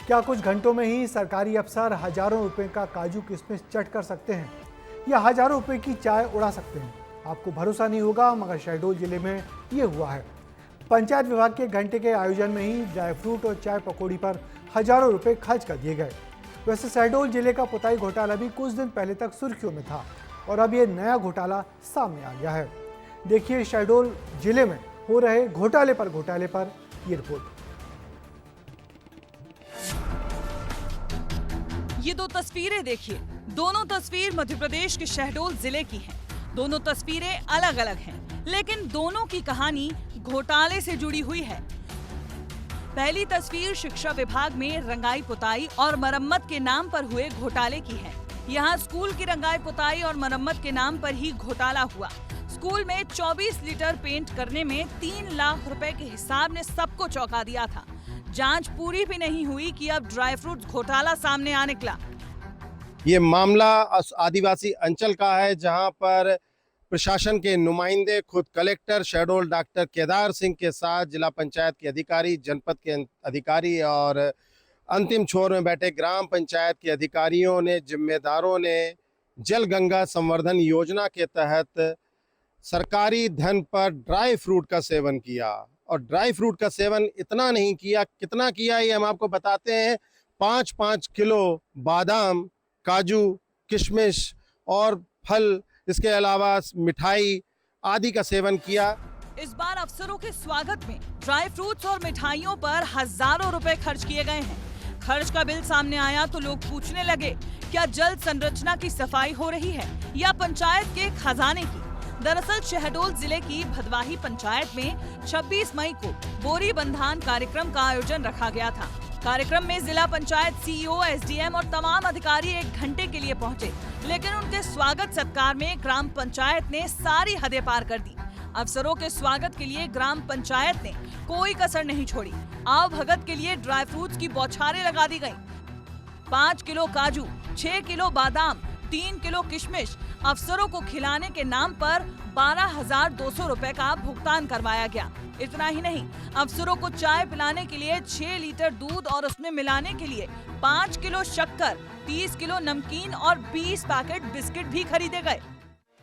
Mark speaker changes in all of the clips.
Speaker 1: क्या कुछ घंटों में ही सरकारी अफसर हजारों रुपए का काजू किशमिश चट कर सकते हैं या हजारों रुपए की चाय उड़ा सकते हैं? आपको भरोसा नहीं होगा, मगर शहडोल जिले में ये हुआ है। पंचायत विभाग के घंटे के आयोजन में ही ड्राई फ्रूट और चाय पकौड़ी पर हजारों रुपए खर्च कर दिए गए। वैसे शहडोल जिले का पुताई घोटाला भी कुछ दिन पहले तक सुर्खियों में था और अब ये नया घोटाला सामने आ गया है। देखिए शहडोल जिले में हो रहे घोटाले पर ये रिपोर्ट।
Speaker 2: ये दो तस्वीरें देखिए। दोनों तस्वीर मध्य प्रदेश के शहडोल जिले की हैं। दोनों तस्वीरें अलग अलग हैं, लेकिन दोनों की कहानी घोटाले से जुड़ी हुई है। पहली तस्वीर शिक्षा विभाग में रंगाई पुताई और मरम्मत के नाम पर हुए घोटाले की है। यहाँ स्कूल की रंगाई पुताई और मरम्मत के नाम पर ही घोटाला हुआ। स्कूल में 24 लीटर पेंट करने में 3 लाख रुपए के हिसाब ने सबको चौंका दिया था। जांच पूरी भी नहीं हुई कि अब ड्राई फ्रूट घोटाला सामने आ निकला।
Speaker 3: ये मामला आदिवासी अंचल का है, जहां पर प्रशासन के नुमाइंदे खुद कलेक्टर शहडोल डॉक्टर केदार सिंह के साथ जिला पंचायत के अधिकारी, जनपद के अधिकारी और अंतिम छोर में बैठे ग्राम पंचायत के अधिकारियों ने, जिम्मेदारों ने जल गंगा संवर्धन योजना के तहत सरकारी धन पर ड्राई फ्रूट का सेवन किया। और ड्राई फ्रूट का सेवन इतना नहीं किया, कितना किया ये हम आपको बताते हैं। 5-5 किलो बादाम, काजू, किशमिश और फल, इसके अलावा मिठाई आदि का सेवन किया।
Speaker 2: इस बार अफसरों के स्वागत में ड्राई फ्रूट्स और मिठाइयों पर हजारों रुपए खर्च किए गए हैं। खर्च का बिल सामने आया तो लोग पूछने लगे, क्या जल संरचना की सफाई हो रही है या पंचायत के खजाने की? दरअसल शहडोल जिले की भदवाही पंचायत में 26 मई को बोरी बंधान कार्यक्रम का आयोजन रखा गया था। कार्यक्रम में जिला पंचायत सीईओ, एसडीएम और तमाम अधिकारी 1 घंटे के लिए पहुंचे, लेकिन उनके स्वागत सत्कार में ग्राम पंचायत ने सारी हदें पार कर दी। अफसरों के स्वागत के लिए ग्राम पंचायत ने कोई कसर नहीं छोड़ी। आव भगत के लिए ड्राई फ्रूट्स की बौछारें लगा दी गयी। 5 किलो काजू, 6 किलो बादाम, 3 किलो किशमिश अफसरों को खिलाने के नाम पर 12,200 रुपए का भुगतान करवाया गया। इतना ही नहीं, अफसरों को चाय पिलाने के लिए 6 लीटर दूध और उसमें मिलाने के लिए 5 किलो शक्कर, 30 किलो नमकीन और 20 पैकेट बिस्किट भी खरीदे गए।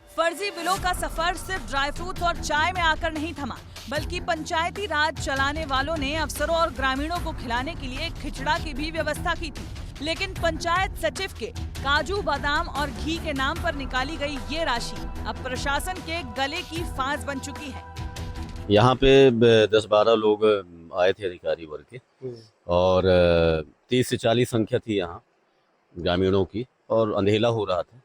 Speaker 2: फर्जी बिलों का सफर सिर्फ ड्राई फ्रूट और चाय में आकर नहीं थमा, बल्कि पंचायती राज चलाने वालों ने अफसरों और ग्रामीणों को खिलाने के लिए खिचड़ा की भी व्यवस्था की थी। लेकिन पंचायत सचिव के काजू, बादाम और घी के नाम पर निकाली गई ये राशि अब प्रशासन के गले की फांस बन चुकी है।
Speaker 4: यहाँ पे 10-12 लोग आए थे अधिकारी वर्ग के और 30 से 40 संख्या थी यहाँ ग्रामीणों की, और अंधेला हो रहा था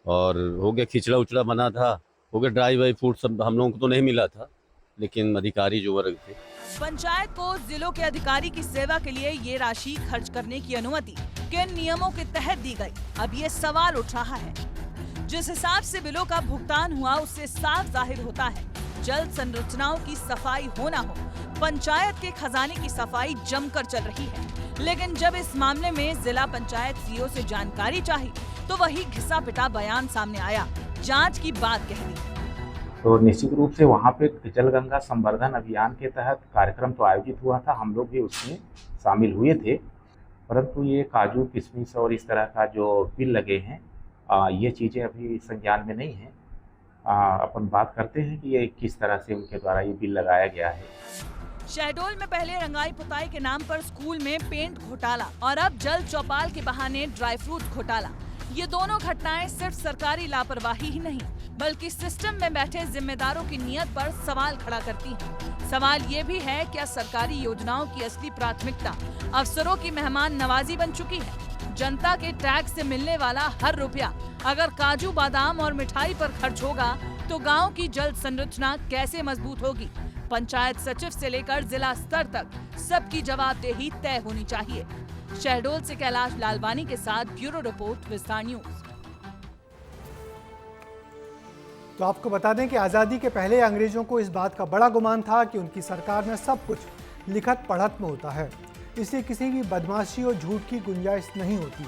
Speaker 4: और हो गया खिचड़ा उचड़ा बना था, हो गया ड्राई वाई फ्रूट सब हम लोगों को तो नहीं मिला था, लेकिन अधिकारी जो वर्ग थे।
Speaker 2: पंचायत को जिलों के अधिकारी की सेवा के लिए ये राशि खर्च करने की अनुमति किन नियमों के तहत दी गई? अब ये सवाल उठ रहा है। जिस हिसाब से बिलों का भुगतान हुआ उससे साफ जाहिर होता है जल संरचनाओं की सफाई हो ना हो, पंचायत के खजाने की सफाई जमकर चल रही है। लेकिन जब इस मामले में जिला पंचायत सीईओ से जानकारी चाही तो वही घिसा पिटा बयान सामने आया, जांच की बात कह दी।
Speaker 5: तो निश्चित रूप से वहाँ पे जल गंगा संवर्धन अभियान के तहत कार्यक्रम तो आयोजित हुआ था, हम लोग भी उसमें शामिल हुए थे, परंतु ये काजू, किशमिश और इस तरह का जो बिल लगे हैं, ये चीज़ें अभी संज्ञान में नहीं हैं। अपन बात करते हैं कि ये किस तरह से उनके द्वारा ये बिल लगाया गया है।
Speaker 2: शहडोल में पहले रंगाई पुताई के नाम पर स्कूल में पेंट घोटाला और अब जल चौपाल के बहाने ड्राई फ्रूट घोटाला। ये दोनों घटनाएं सिर्फ सरकारी लापरवाही ही नहीं, बल्कि सिस्टम में बैठे जिम्मेदारों की नीयत पर सवाल खड़ा करती हैं। सवाल ये भी है, क्या सरकारी योजनाओं की असली प्राथमिकता अफसरों की मेहमान नवाजी बन चुकी है? जनता के टैक्स से मिलने वाला हर रुपया अगर काजू, बादाम और मिठाई पर खर्च होगा तो गाँव की जल संरचना कैसे मजबूत होगी? पंचायत सचिव से लेकर जिला स्तर तक सबकी जवाबदेही तय होनी चाहिए। शहडोल से कैलाश लालवानी के साथ ब्यूरो रिपोर्ट, विस्तार न्यूज।
Speaker 1: तो आपको बता दें कि आज़ादी के पहले अंग्रेजों को इस बात का बड़ा गुमान था कि उनकी सरकार में सब कुछ लिखत पढ़त में होता है, इसलिए किसी भी बदमाशी और झूठ की गुंजाइश नहीं होती।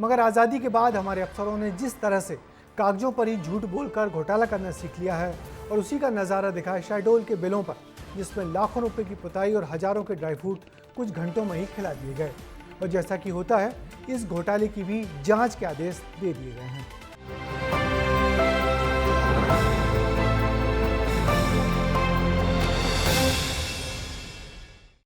Speaker 1: मगर आज़ादी के बाद हमारे अफसरों ने जिस तरह से कागजों पर ही झूठ बोलकर घोटाला करना सीख लिया है, और उसी का नज़ारा दिखा है शहडोल के बिलों पर, जिसमें लाखों रुपए की पुताई और हजारों के ड्राई फ्रूट कुछ घंटों में ही खिला दिए गए। और जैसा कि होता है, इस घोटाले की भी जांच के आदेश दे दिए गए हैं।